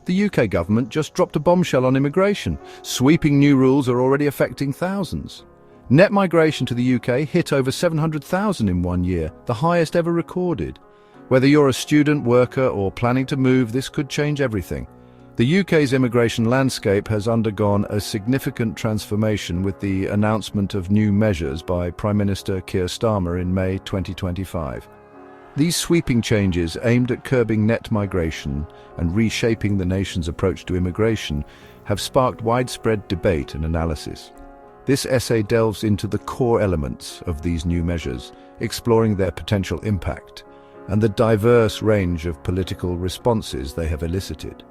The UK government just dropped a bombshell on immigration. Sweeping new rules are already affecting thousands. Net migration to the UK hit over 700,000 in 1 year, the highest ever recorded. Whether you're a student, worker, or planning to move, this could change everything. The UK's immigration landscape has undergone a significant transformation with the announcement of new measures by Prime Minister Keir Starmer in May 2025. These sweeping changes, aimed at curbing net migration and reshaping the nation's approach to immigration, have sparked widespread debate and analysis. This essay delves into the core elements of these new measures, exploring their potential impact and the diverse range of political responses they have elicited.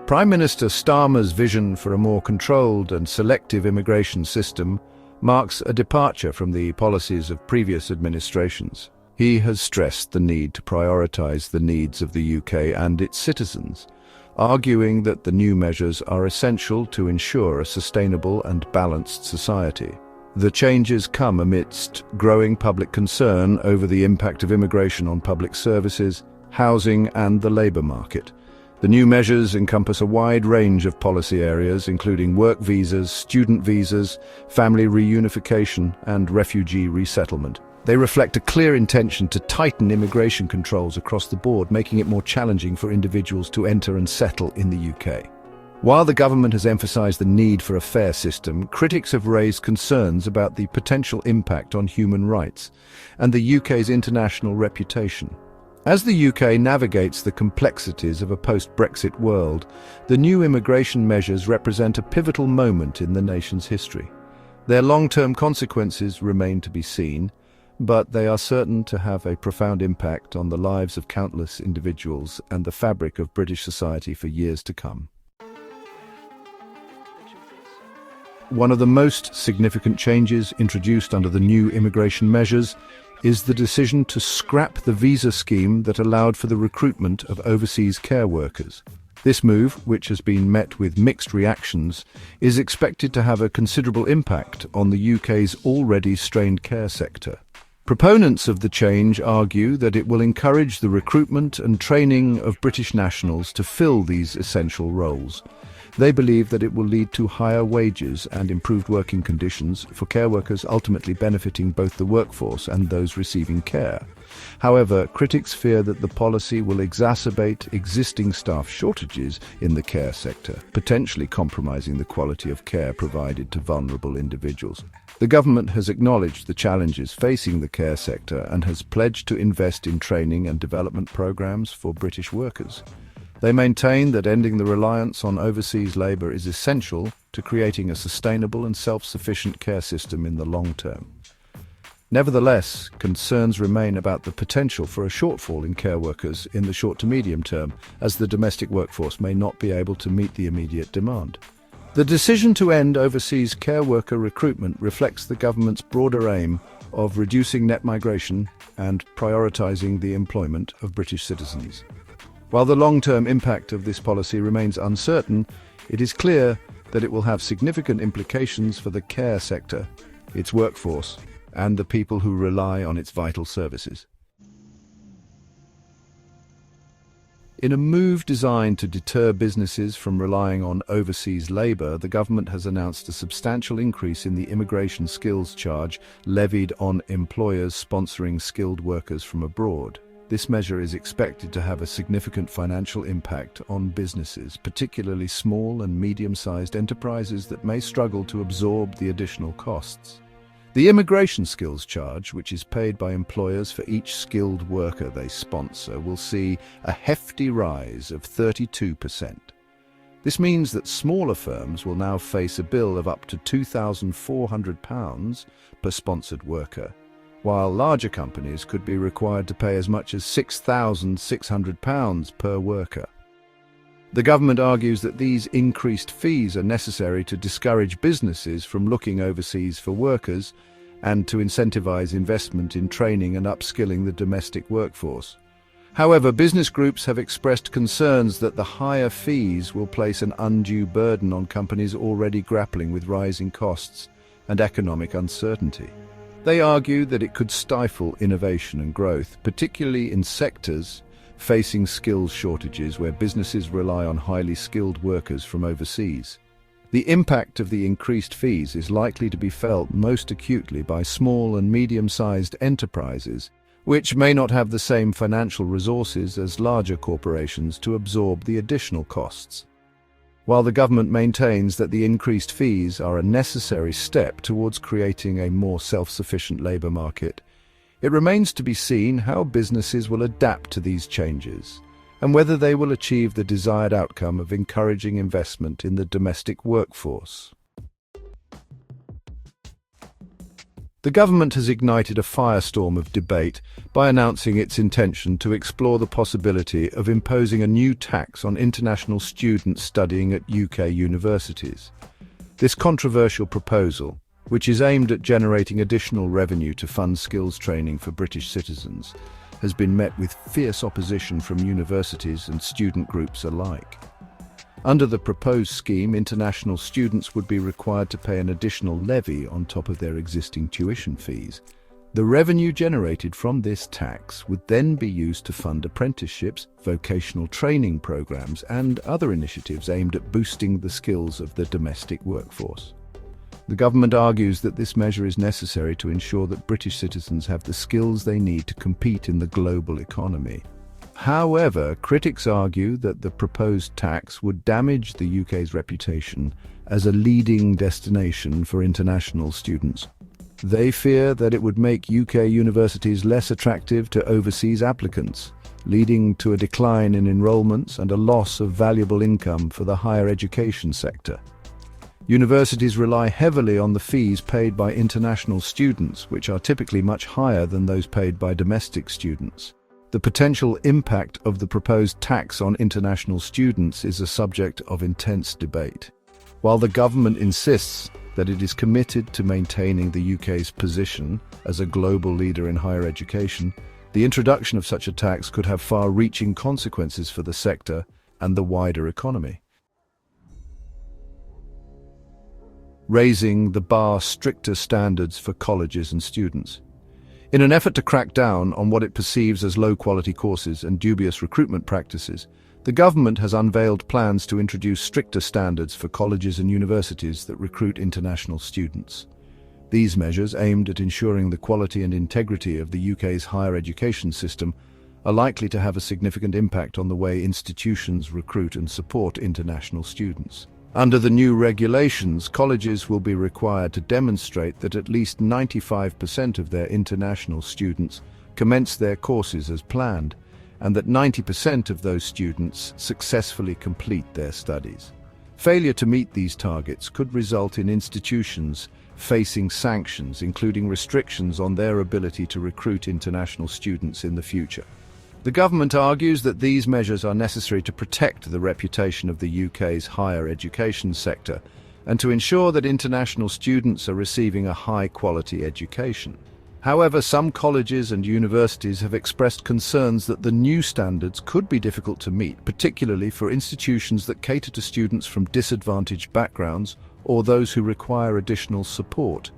Prime Minister Starmer's vision for a more controlled and selective immigration system marks a departure from the policies of previous administrations. He has stressed the need to prioritise the needs of the UK and its citizens, arguing that the new measures are essential to ensure a sustainable and balanced society. The changes come amidst growing public concern over the impact of immigration on public services, housing, and the labour market. The new measures encompass a wide range of policy areas, including work visas, student visas, family reunification, and refugee resettlement. They reflect a clear intention to tighten immigration controls across the board, making it more challenging for individuals to enter and settle in the UK. While the government has emphasised the need for a fair system, critics have raised concerns about the potential impact on human rights and the UK's international reputation. As the UK navigates the complexities of a post-Brexit world, the new immigration measures represent a pivotal moment in the nation's history. Their long-term consequences remain to be seen, but they are certain to have a profound impact on the lives of countless individuals and the fabric of British society for years to come. One of the most significant changes introduced under the new immigration measures is the decision to scrap the visa scheme that allowed for the recruitment of overseas care workers. This move, which has been met with mixed reactions, is expected to have a considerable impact on the UK's already strained care sector. Proponents of the change argue that it will encourage the recruitment and training of British nationals to fill these essential roles. They believe that it will lead to higher wages and improved working conditions for care workers, ultimately benefiting both the workforce and those receiving care. However, critics fear that the policy will exacerbate existing staff shortages in the care sector, potentially compromising the quality of care provided to vulnerable individuals. The government has acknowledged the challenges facing the care sector and has pledged to invest in training and development programs for British workers. They maintain that ending the reliance on overseas labour is essential to creating a sustainable and self-sufficient care system in the long term. Nevertheless, concerns remain about the potential for a shortfall in care workers in the short to medium term, as the domestic workforce may not be able to meet the immediate demand. The decision to end overseas care worker recruitment reflects the government's broader aim of reducing net migration and prioritising the employment of British citizens. While the long-term impact of this policy remains uncertain, it is clear that it will have significant implications for the care sector, its workforce, and the people who rely on its vital services. In a move designed to deter businesses from relying on overseas labour, the government has announced a substantial increase in the immigration skills charge levied on employers sponsoring skilled workers from abroad. This measure is expected to have a significant financial impact on businesses, particularly small and medium-sized enterprises that may struggle to absorb the additional costs. The immigration skills charge, which is paid by employers for each skilled worker they sponsor, will see a hefty rise of 32%. This means that smaller firms will now face a bill of up to £2,400 per sponsored worker, while larger companies could be required to pay as much as £6,600 per worker. The government argues that these increased fees are necessary to discourage businesses from looking overseas for workers and to incentivize investment in training and upskilling the domestic workforce. However, business groups have expressed concerns that the higher fees will place an undue burden on companies already grappling with rising costs and economic uncertainty. They argue that it could stifle innovation and growth, particularly in sectors facing skills shortages where businesses rely on highly skilled workers from overseas. The impact of the increased fees is likely to be felt most acutely by small and medium-sized enterprises, which may not have the same financial resources as larger corporations to absorb the additional costs. While the government maintains that the increased fees are a necessary step towards creating a more self-sufficient labour market, it remains to be seen how businesses will adapt to these changes and whether they will achieve the desired outcome of encouraging investment in the domestic workforce. The government has ignited a firestorm of debate by announcing its intention to explore the possibility of imposing a new tax on international students studying at UK universities. This controversial proposal, which is aimed at generating additional revenue to fund skills training for British citizens, has been met with fierce opposition from universities and student groups alike. Under the proposed scheme, international students would be required to pay an additional levy on top of their existing tuition fees. The revenue generated from this tax would then be used to fund apprenticeships, vocational training programs, and other initiatives aimed at boosting the skills of the domestic workforce. The government argues that this measure is necessary to ensure that British citizens have the skills they need to compete in the global economy. However, critics argue that the proposed tax would damage the UK's reputation as a leading destination for international students. They fear that it would make UK universities less attractive to overseas applicants, leading to a decline in enrolments and a loss of valuable income for the higher education sector. Universities rely heavily on the fees paid by international students, which are typically much higher than those paid by domestic students. The potential impact of the proposed tax on international students is a subject of intense debate. While the government insists that it is committed to maintaining the UK's position as a global leader in higher education, the introduction of such a tax could have far-reaching consequences for the sector and the wider economy. Raising the bar stricter standards for colleges and students. In an effort to crack down on what it perceives as low-quality courses and dubious recruitment practices, the government has unveiled plans to introduce stricter standards for colleges and universities that recruit international students. These measures, aimed at ensuring the quality and integrity of the UK's higher education system, are likely to have a significant impact on the way institutions recruit and support international students. Under the new regulations, colleges will be required to demonstrate that at least 95% of their international students commence their courses as planned, and that 90% of those students successfully complete their studies. Failure to meet these targets could result in institutions facing sanctions, including restrictions on their ability to recruit international students in the future. The government argues that these measures are necessary to protect the reputation of the UK's higher education sector and to ensure that international students are receiving a high-quality education. However, some colleges and universities have expressed concerns that the new standards could be difficult to meet, particularly for institutions that cater to students from disadvantaged backgrounds or those who require additional support.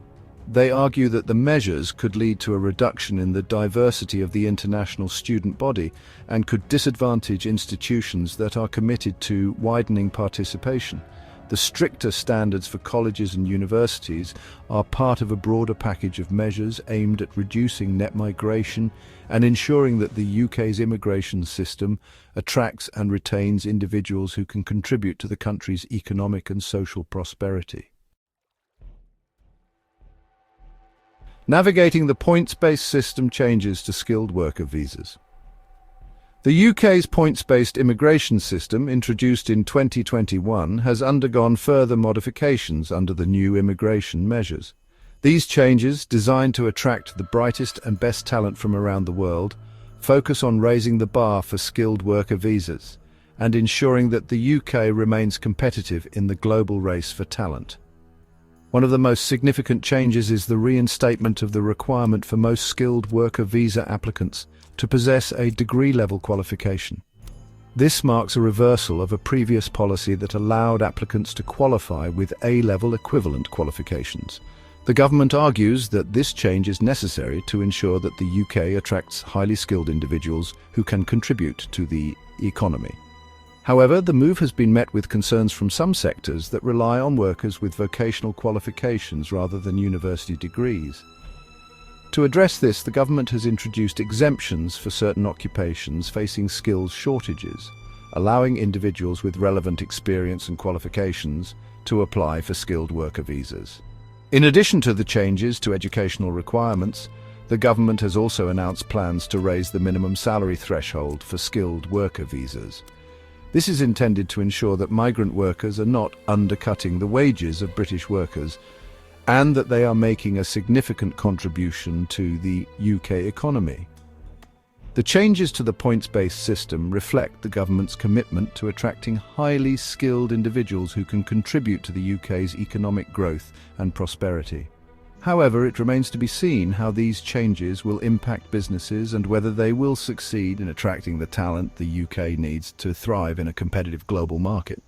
They argue that the measures could lead to a reduction in the diversity of the international student body and could disadvantage institutions that are committed to widening participation. The stricter standards for colleges and universities are part of a broader package of measures aimed at reducing net migration and ensuring that the UK's immigration system attracts and retains individuals who can contribute to the country's economic and social prosperity. Navigating the points-based system changes to skilled worker visas. The UK's points-based immigration system, introduced in 2021, has undergone further modifications under the new immigration measures. These changes, designed to attract the brightest and best talent from around the world, focus on raising the bar for skilled worker visas and ensuring that the UK remains competitive in the global race for talent. One of the most significant changes is the reinstatement of the requirement for most skilled worker visa applicants to possess a degree-level qualification. This marks a reversal of a previous policy that allowed applicants to qualify with A-level equivalent qualifications. The government argues that this change is necessary to ensure that the UK attracts highly skilled individuals who can contribute to the economy. However, the move has been met with concerns from some sectors that rely on workers with vocational qualifications rather than university degrees. To address this, the government has introduced exemptions for certain occupations facing skills shortages, allowing individuals with relevant experience and qualifications to apply for skilled worker visas. In addition to the changes to educational requirements, the government has also announced plans to raise the minimum salary threshold for skilled worker visas. This is intended to ensure that migrant workers are not undercutting the wages of British workers and that they are making a significant contribution to the UK economy. The changes to the points-based system reflect the government's commitment to attracting highly skilled individuals who can contribute to the UK's economic growth and prosperity. However, it remains to be seen how these changes will impact businesses and whether they will succeed in attracting the talent the UK needs to thrive in a competitive global market.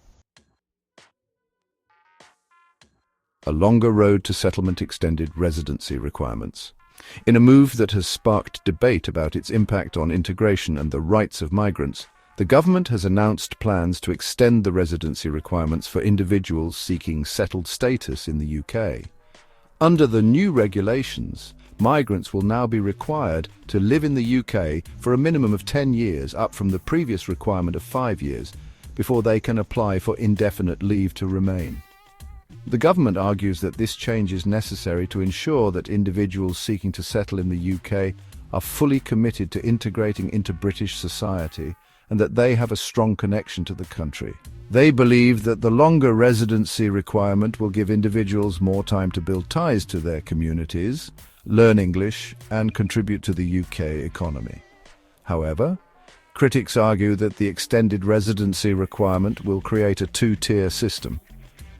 A longer road to settlement extended residency requirements. In a move that has sparked debate about its impact on integration and the rights of migrants, the government has announced plans to extend the residency requirements for individuals seeking settled status in the UK. Under the new regulations, migrants will now be required to live in the UK for a minimum of 10 years, up from the previous requirement of 5 years, before they can apply for indefinite leave to remain. The government argues that this change is necessary to ensure that individuals seeking to settle in the UK are fully committed to integrating into British society and that they have a strong connection to the country. They believe that the longer residency requirement will give individuals more time to build ties to their communities, learn English, and contribute to the UK economy. However, critics argue that the extended residency requirement will create a two-tier system,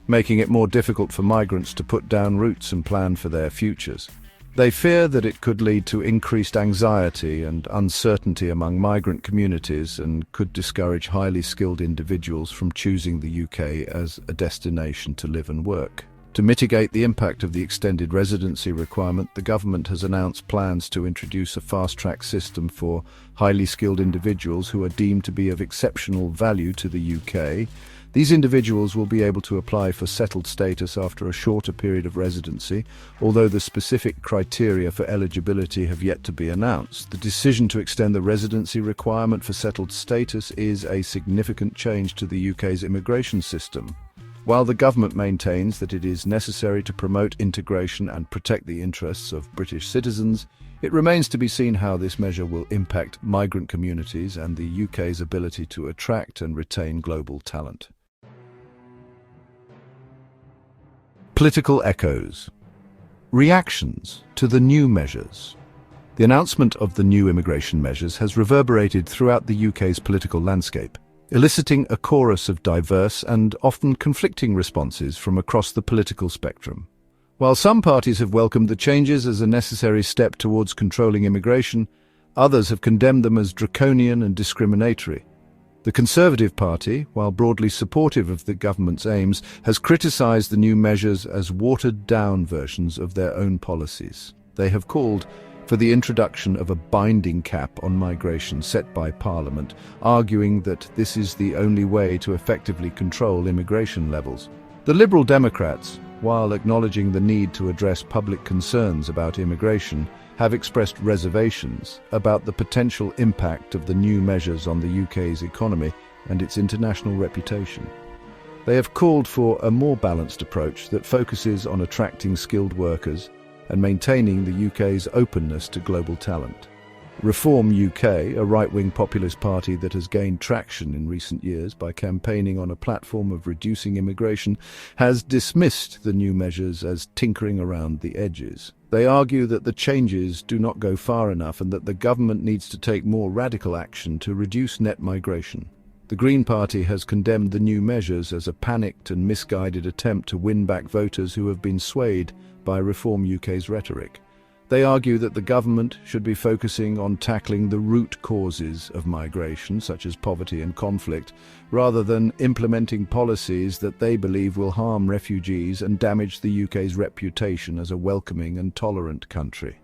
making it more difficult for migrants to put down roots and plan for their futures. They fear that it could lead to increased anxiety and uncertainty among migrant communities and could discourage highly skilled individuals from choosing the UK as a destination to live and work. To mitigate the impact of the extended residency requirement, the government has announced plans to introduce a fast-track system for highly skilled individuals who are deemed to be of exceptional value to the UK. These individuals will be able to apply for settled status after a shorter period of residency, although the specific criteria for eligibility have yet to be announced. The decision to extend the residency requirement for settled status is a significant change to the UK's immigration system. While the government maintains that it is necessary to promote integration and protect the interests of British citizens, it remains to be seen how this measure will impact migrant communities and the UK's ability to attract and retain global talent. Political echoes. Reactions to the new measures. The announcement of the new immigration measures has reverberated throughout the UK's political landscape, eliciting a chorus of diverse and often conflicting responses from across the political spectrum. While some parties have welcomed the changes as a necessary step towards controlling immigration, others have condemned them as draconian and discriminatory. The Conservative Party, while broadly supportive of the government's aims, has criticised the new measures as watered-down versions of their own policies. They have called for the introduction of a binding cap on migration set by Parliament, arguing that this is the only way to effectively control immigration levels. The Liberal Democrats, while acknowledging the need to address public concerns about immigration, have expressed reservations about the potential impact of the new measures on the UK's economy and its international reputation. They have called for a more balanced approach that focuses on attracting skilled workers and maintaining the UK's openness to global talent. Reform UK, a right-wing populist party that has gained traction in recent years by campaigning on a platform of reducing immigration, has dismissed the new measures as tinkering around the edges. They argue that the changes do not go far enough and that the government needs to take more radical action to reduce net migration. The Green Party has condemned the new measures as a panicked and misguided attempt to win back voters who have been swayed by Reform UK's rhetoric. They argue that the government should be focusing on tackling the root causes of migration, such as poverty and conflict, rather than implementing policies that they believe will harm refugees and damage the UK's reputation as a welcoming and tolerant country.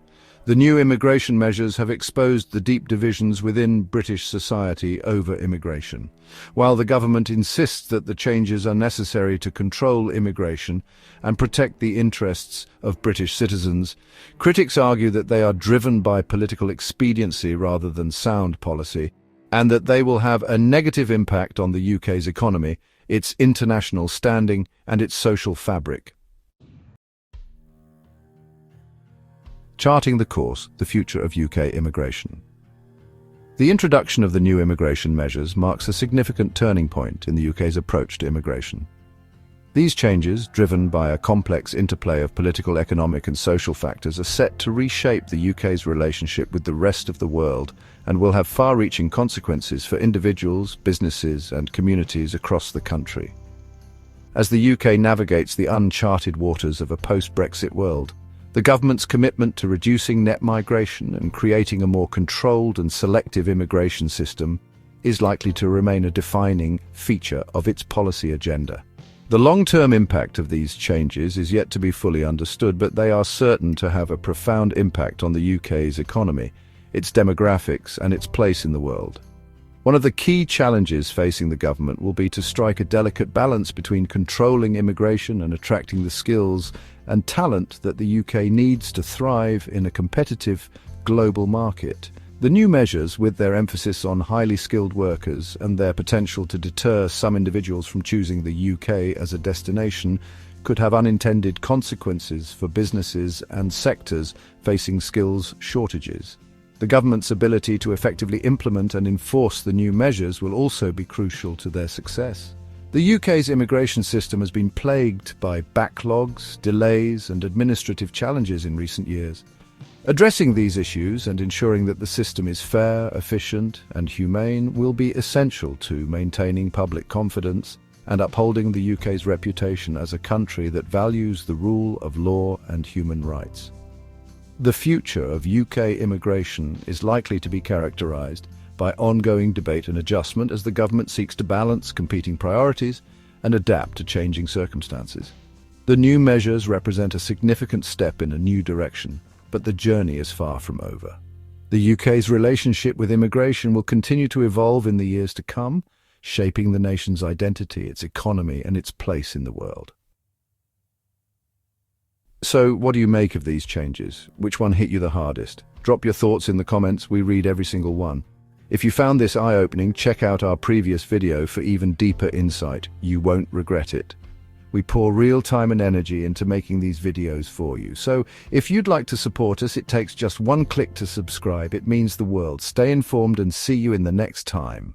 The new immigration measures have exposed the deep divisions within British society over immigration. While the government insists that the changes are necessary to control immigration and protect the interests of British citizens, critics argue that they are driven by political expediency rather than sound policy, and that they will have a negative impact on the UK's economy, its international standing, and its social fabric. Charting the course, the future of UK immigration. The introduction of the new immigration measures marks a significant turning point in the UK's approach to immigration. These changes, driven by a complex interplay of political, economic and social factors, are set to reshape the UK's relationship with the rest of the world and will have far-reaching consequences for individuals, businesses and communities across the country. As the UK navigates the uncharted waters of a post-Brexit world, the government's commitment to reducing net migration and creating a more controlled and selective immigration system is likely to remain a defining feature of its policy agenda. The long-term impact of these changes is yet to be fully understood, but they are certain to have a profound impact on the UK's economy, its demographics, and its place in the world. One of the key challenges facing the government will be to strike a delicate balance between controlling immigration and attracting the skills and talent that the UK needs to thrive in a competitive global market. The new measures, with their emphasis on highly skilled workers and their potential to deter some individuals from choosing the UK as a destination, could have unintended consequences for businesses and sectors facing skills shortages. The government's ability to effectively implement and enforce the new measures will also be crucial to their success. The UK's immigration system has been plagued by backlogs, delays, and administrative challenges in recent years. Addressing these issues and ensuring that the system is fair, efficient, and humane will be essential to maintaining public confidence and upholding the UK's reputation as a country that values the rule of law and human rights. The future of UK immigration is likely to be characterised by ongoing debate and adjustment as the government seeks to balance competing priorities and adapt to changing circumstances. The new measures represent a significant step in a new direction, but the journey is far from over. The UK's relationship with immigration will continue to evolve in the years to come, shaping the nation's identity, its economy, and its place in the world. So, what do you make of these changes? Which one hit you the hardest? Drop your thoughts in the comments, we read every single one. If you found this eye-opening, check out our previous video for even deeper insight. You won't regret it. We pour real time and energy into making these videos for you. So, if you'd like to support us, it takes just one click to subscribe. It means the world. Stay informed and see you in the next time.